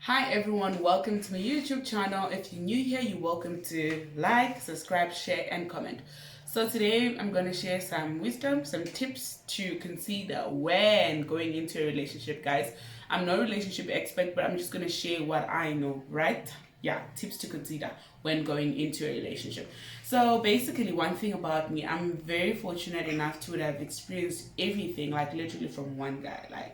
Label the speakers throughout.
Speaker 1: Hi everyone, welcome to my YouTube channel. If you're new here, you're welcome to like, subscribe, share and comment. So today I'm going to share some wisdom, some tips to consider when going into a relationship, guys. I'm no relationship expert, but I'm just going to share what I know, right? Yeah, tips to consider when going into a relationship. So basically, one thing about me, I'm very fortunate enough to have experienced everything, like literally from one guy,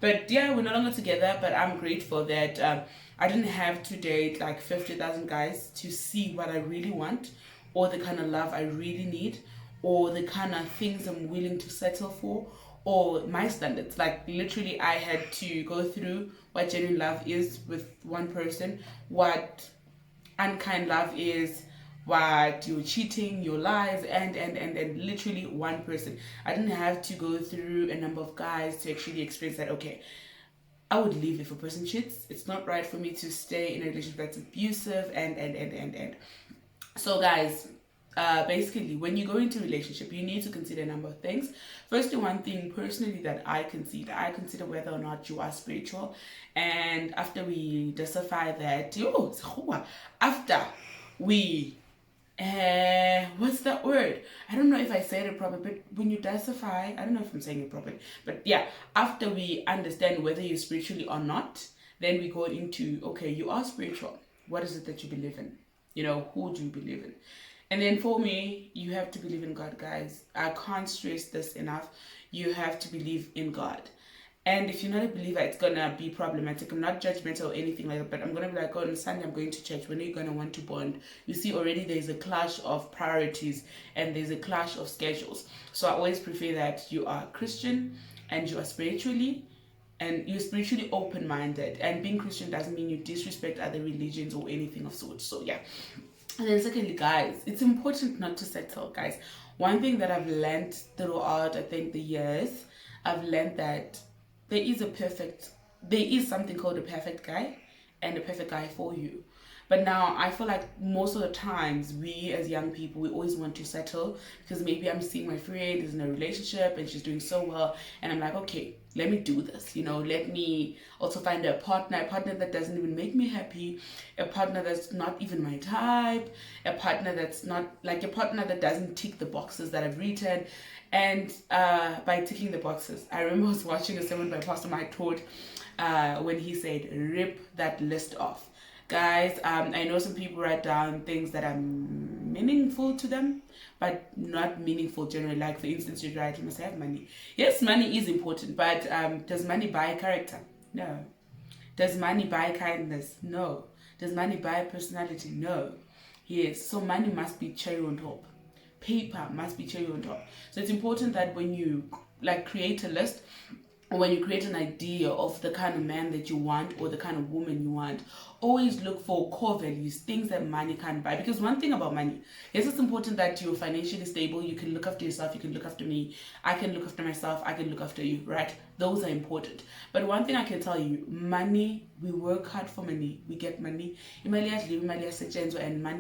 Speaker 1: but yeah, we're no longer together, but I'm grateful that I didn't have to date like 50,000 guys to see what I really want, or the kind of love I really need, or the kind of things I'm willing to settle for, or my standards. Like, literally, I had to go through what genuine love is with one person, what unkind love is, what you're cheating, your lies, and literally one person. I didn't have to go through a number of guys to actually experience that. Okay, I would leave if a person cheats. It's not right for me to stay in a relationship that's abusive and. So guys, basically, when you go into a relationship, you need to consider a number of things. Firstly, one thing personally that I consider whether or not you are spiritual. And after we decipher that, after we what's that word? I don't know if I said it properly, but when you decipher, I don't know if I'm saying it properly, but yeah, after we understand whether you're spiritually or not, then we go into, okay, you are spiritual. What is it that you believe in? Who do you believe in? And then for me, you have to believe in God, guys. I can't stress this enough. You have to believe in God. And if you're not a believer, it's gonna be problematic. I'm not judgmental or anything like that, but I'm gonna be like, oh, on Sunday I'm going to church. When are you gonna want to bond? You see, already there's a clash of priorities and there's a clash of schedules. So I always prefer that you are Christian and you are spiritually and you're spiritually open-minded. And being Christian doesn't mean you disrespect other religions or anything of sorts. So yeah. And then secondly, guys, it's important not to settle, guys. One thing that I've learned throughout, I think, the years, I've learned that there is there is something called a perfect guy and a perfect guy for you. But now I feel like most of the times we as young people, we always want to settle because maybe I'm seeing my friend is in a relationship and she's doing so well, and I'm like, okay, let me do this. Let me also find a partner that doesn't even make me happy, a partner that's not even my type, a partner that's not like a partner that doesn't tick the boxes that I've written. And by ticking the boxes, I remember I was watching a sermon by Pastor Mike Todd when he said, rip that list off. Guys, I know some people write down things that are meaningful to them, but not meaningful generally. Like, for instance, you write, you must have money. Yes, money is important, but does money buy character? No. Does money buy kindness? No. Does money buy personality? No. Yes, so money must be cherry on top. Paper must be cherry on top. So it's important that when you create a list, or when you create an idea of the kind of man that you want or the kind of woman you want, always look for core values, things that money can't buy. Because one thing about money, yes, it's important that you're financially stable, you can look after yourself, you can look after me, I can look after myself, I can look after you, right? Those are important. But one thing I can tell you, money, we work hard for money, we get money. And money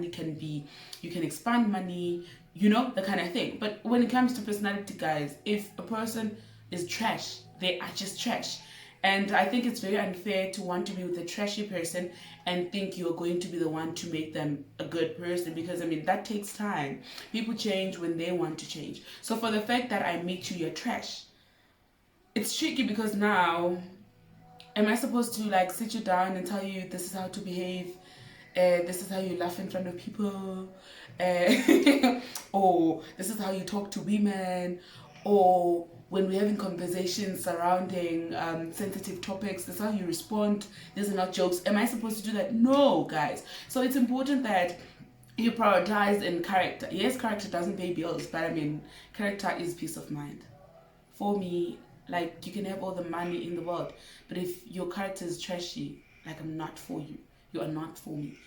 Speaker 1: can be, you can expand money, the kind of thing. But when it comes to personality, guys, if a person is trash, they are just trash. And I think it's very unfair to want to be with a trashy person and think you're going to be the one to make them a good person, because that takes time. People change when they want to change. So for the fact that I meet you, you're trash, it's tricky, because now am I supposed to sit you down and tell you this is how to behave? This is how you laugh in front of people, or this is how you talk to women, or when we're having conversations surrounding sensitive topics, this is how you respond. These are not jokes. Am I supposed to do that? No, guys. So it's important that you prioritize in character. Yes, character doesn't pay bills, but character is peace of mind. For me, you can have all the money in the world, but if your character is trashy, I'm not for you. You are not for me.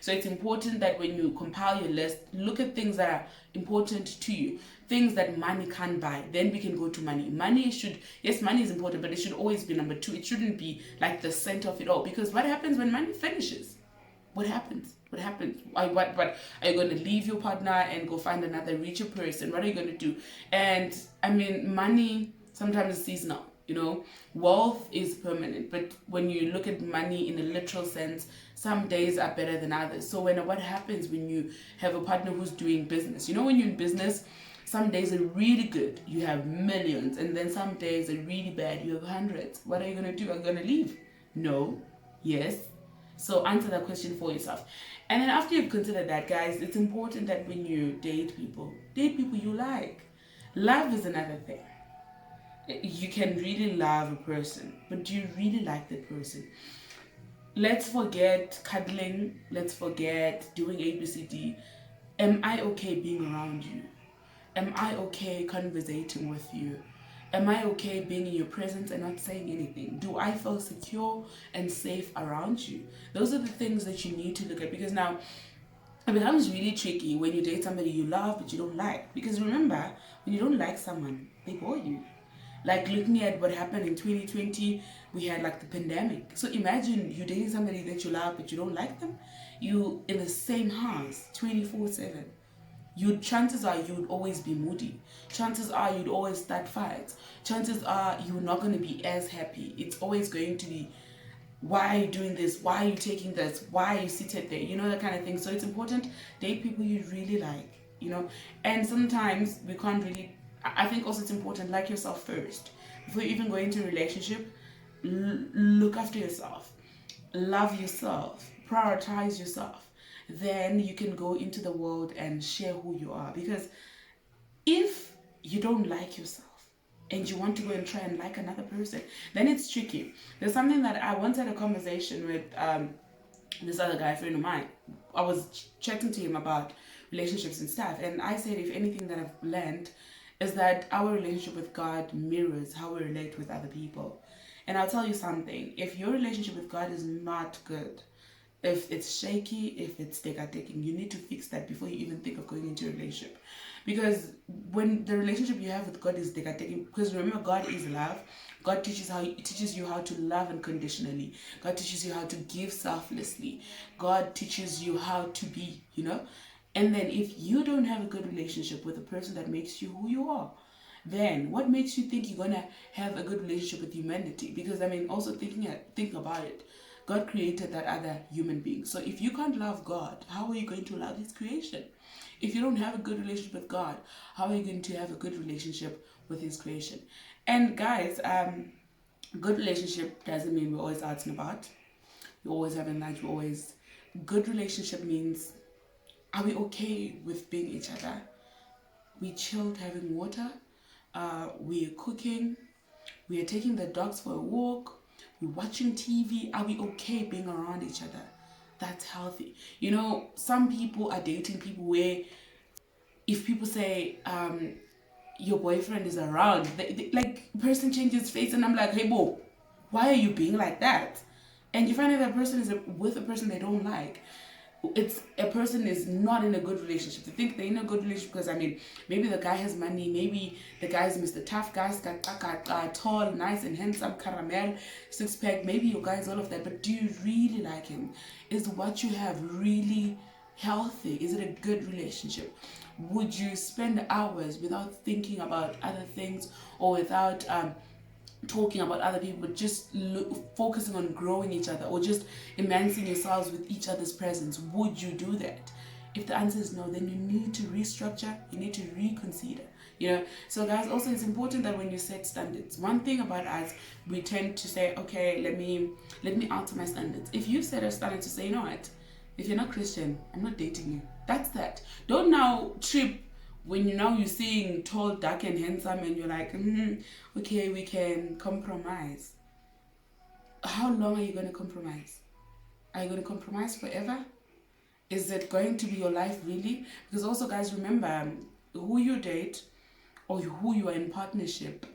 Speaker 1: So it's important that when you compile your list, look at things that are important to you, things that money can't buy. Then we can go to money. Money is important, but it should always be number two. It shouldn't be the center of it all, because what happens when money finishes? What happens? What are you going to leave your partner and go find another richer person? What are you going to do? And money sometimes is seasonal. You know, wealth is permanent, but when you look at money in a literal sense, some days are better than others. So what happens when you have a partner who's doing business? You know, when you're in business, some days are really good, you have millions, and then some days are really bad, you have hundreds. What are you gonna do? Are you gonna leave? No. Yes. So answer that question for yourself. And then after you've considered that, guys, it's important that when you date people you like. Love is another thing. You can really love a person, but do you really like that person? Let's forget cuddling. Let's forget doing ABCD. Am I okay being around you? Am I okay conversating with you? Am I okay being in your presence and not saying anything? Do I feel secure and safe around you? Those are the things that you need to look at, because now it becomes really tricky when you date somebody you love but you don't like. Because remember, when you don't like someone, they bore you. Like looking at what happened in 2020, we had like the pandemic. So imagine you dating somebody that you love but you don't like them. You in the same house 24/7. Chances are you'd always be moody. Chances are you'd always start fights. Chances are you're not going to be as happy. It's always going to be, why are you doing this? Why are you taking this? Why are you seated there? You know, that kind of thing. So it's important, date people you really like, you know. And sometimes we can't really, I think also it's important, like yourself first. Before you even go into a relationship, look after yourself. Love yourself. Prioritize yourself. Then you can go into the world and share who you are. Because if you don't like yourself and you want to go and try and like another person, then it's tricky. There's something that I once had a conversation with this other guy, friend of mine. I was chatting to him about relationships and stuff, and I said, if anything that I've learned is that our relationship with God mirrors how we relate with other people. And I'll tell you something, if your relationship with God is not good, if it's shaky, if it's taking, you need to fix that before you even think of going into a relationship. Because when the relationship you have with God is taking, because remember, God is love. God teaches you how to love unconditionally. God teaches you how to give selflessly. God teaches you how to be, you know. And then if you don't have a good relationship with a person that makes you who you are, then what makes you think you're gonna have a good relationship with humanity? Because I mean, also think about it. God created that other human being. So if you can't love God, how are you going to love his creation? If you don't have a good relationship with God, how are you going to have a good relationship with his creation? And guys, good relationship doesn't mean we're always out and about. We're always having lunch. Good relationship means, are we okay with being each other? We chilled having water. We are cooking. We are taking the dogs for a walk. We're watching TV. Are we okay being around each other? That's healthy. You know, some people are dating people where if people say your boyfriend is around, like person changes face, and I'm like, hey, Bo, why are you being like that? And you find out that person is with a person they don't like. It's a person is not in a good relationship. They think they're in a good relationship because, I mean, maybe the guy has money, maybe the guy is Mr. Tough Guy, tall, nice and handsome, caramel, six pack, maybe your guy is all of that, but do you really like him? Is what you have really healthy? Is it a good relationship? Would you spend hours without thinking about other things, or without talking about other people, but just focusing on growing each other, or just immersing yourselves with each other's presence? Would you do that? If the answer is no, then you need to restructure, you need to reconsider, you know. So guys, also it's important that when you set standards, one thing about us, we tend to say, okay, let me alter my standards. If you set a standard to say, you know what, if you're not Christian, I'm not dating you. That's that. Don't now trip when you're seeing tall, dark, and handsome, and you're like, okay, we can compromise. How long are you going to compromise? Are you going to compromise forever? Is it going to be your life really? Because also, guys, remember, who you date or who you are in partnership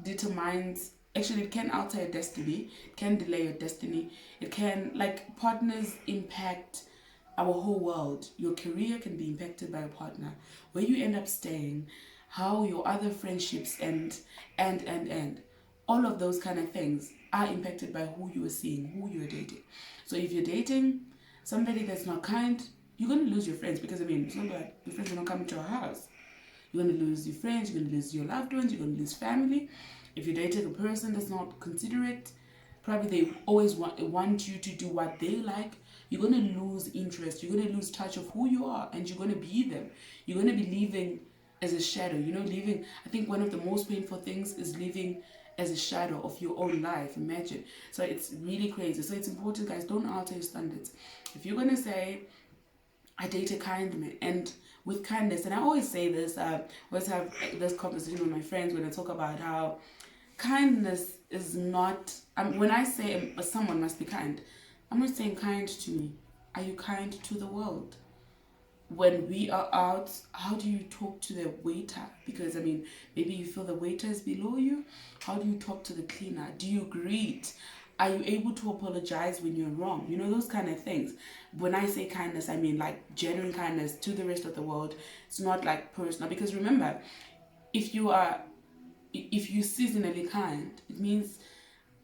Speaker 1: determines, actually, it can alter your destiny, it can delay your destiny, it can, like, partners impact our whole world. Your career can be impacted by a partner, where you end up staying, how your other friendships end. All of those kind of things are impacted by who you are seeing, who you are dating. So if you're dating somebody that's not kind, you're going to lose your friends, because I mean, it's not like your friends are not coming to our house. You're going to lose your friends, you're going to lose your loved ones, you're going to lose family. If you're dating a person that's not considerate, probably they always want you to do what they like, you're going to lose interest. You're going to lose touch of who you are, and you're going to be them. You're going to be living as a shadow. Living, I think one of the most painful things is living as a shadow of your own life. Imagine. So it's really crazy. So it's important, guys, don't alter your standards. If you're going to say, I date a kind man, and with kindness, and I always say this, I always have this conversation with my friends when I talk about how kindness is not, when I say someone must be kind, I'm not saying kind to me. Are you kind to the world? When we are out, how do you talk to the waiter? Because maybe you feel the waiter is below you. How do you talk to the cleaner? Do you greet? Are you able to apologize when you're wrong? Those kind of things. When I say kindness, I mean like genuine kindness to the rest of the world. It's not like personal. Because remember, if you're seasonally kind, it means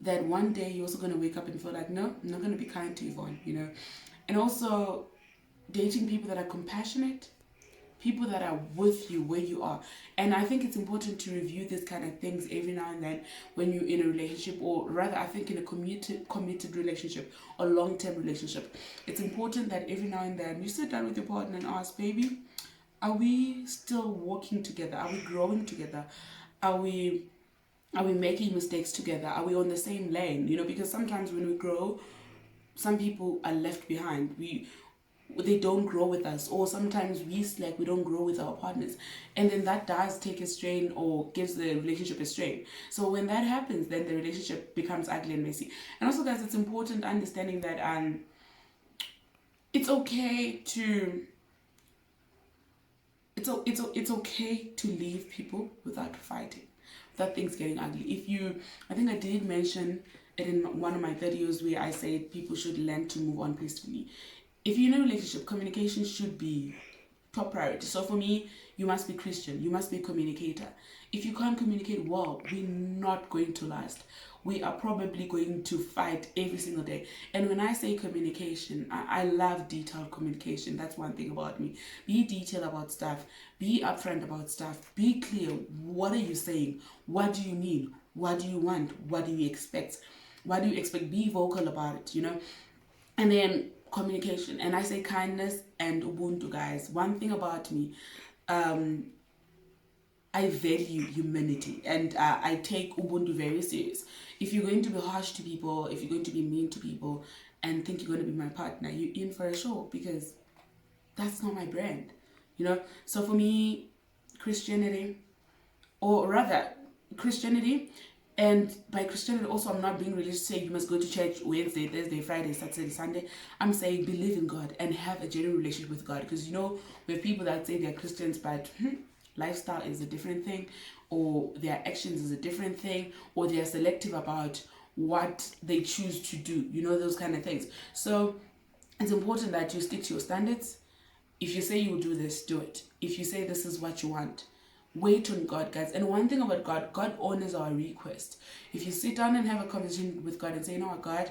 Speaker 1: that one day you're also going to wake up and feel like, no, I'm not going to be kind to Yvonne, And also dating people that are compassionate, people that are with you where you are. And I think it's important to review these kind of things every now and then when you're in a relationship, or rather I think in a committed relationship or long-term relationship. It's important that every now and then you sit down with your partner and ask, baby, are we still working together? Are we growing together? Are we making mistakes together? Are we on the same lane? Because sometimes when we grow, some people are left behind. They don't grow with us, or sometimes we don't grow with our partners, and then that does take a strain or gives the relationship a strain. So when that happens, then the relationship becomes ugly and messy. And also, guys, it's important understanding that it's okay to it's okay to leave people without fighting, without things getting ugly. I think I did mention it in one of my videos where I said people should learn to move on peacefully. If you're in a relationship, communication should be top priority. So for me, you must be Christian. You must be a communicator. If you can't communicate well, we're not going to last. We are probably going to fight every single day. And when I say communication, I love detailed communication. That's one thing about me. Be detailed about stuff. Be upfront about stuff. Be clear. What are you saying? What do you mean? What do you want? What do you expect? What do you expect? Be vocal about it, And then communication. And I say kindness and Ubuntu, guys. One thing about me, I value humanity, and I take Ubuntu very serious. If you're going to be harsh to people, if you're going to be mean to people and think you're going to be my partner, you're in for a show, because that's not my brand, So for me, Christianity, or rather Christianity, and by Christianity also, I'm not being religious saying you must go to church Wednesday, Thursday, Friday, Saturday, Sunday. I'm saying believe in God and have a genuine relationship with God. Because we have people that say they're Christians, but lifestyle is a different thing, or their actions is a different thing, or they are selective about what they choose to do, those kind of things. So it's important that you stick to your standards. If you say you will do this, do it. If you say this is what you want, wait on God, guys. And one thing about God, God honors our request. If you sit down and have a conversation with God and say, God,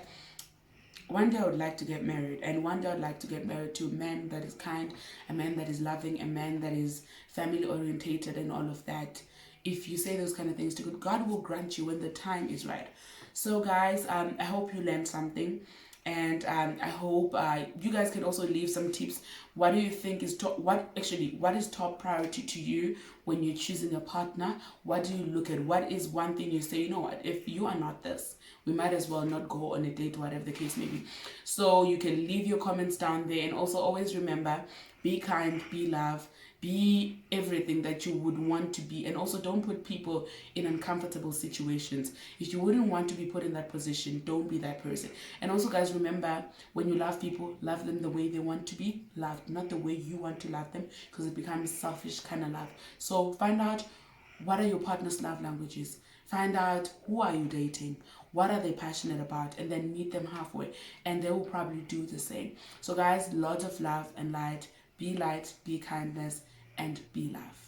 Speaker 1: one day I would like to get married, and one day I would like to get married to a man that is kind, a man that is loving, a man that is family orientated, and all of that. If you say those kind of things to God, God will grant you when the time is right. So guys, I hope you learned something. And I hope you guys can also leave some tips. What do you think is what is top priority to you when you're choosing a partner? What do you look at? What is one thing you say, what, if you are not this, we might as well not go on a date, whatever the case may be. So you can leave your comments down there. And also always remember, be kind, be love, be everything that you would want to be. And also don't put people in uncomfortable situations. If you wouldn't want to be put in that position, don't be that person. And also, guys, remember, when you love people, love them the way they want to be loved, not the way you want to love them, because it becomes selfish kind of love. So find out, what are your partner's love languages? Find out, who are you dating? What are they passionate about? And then meet them halfway, and they will probably do the same. So guys, lots of love and light. Be light, be kindness, and be love.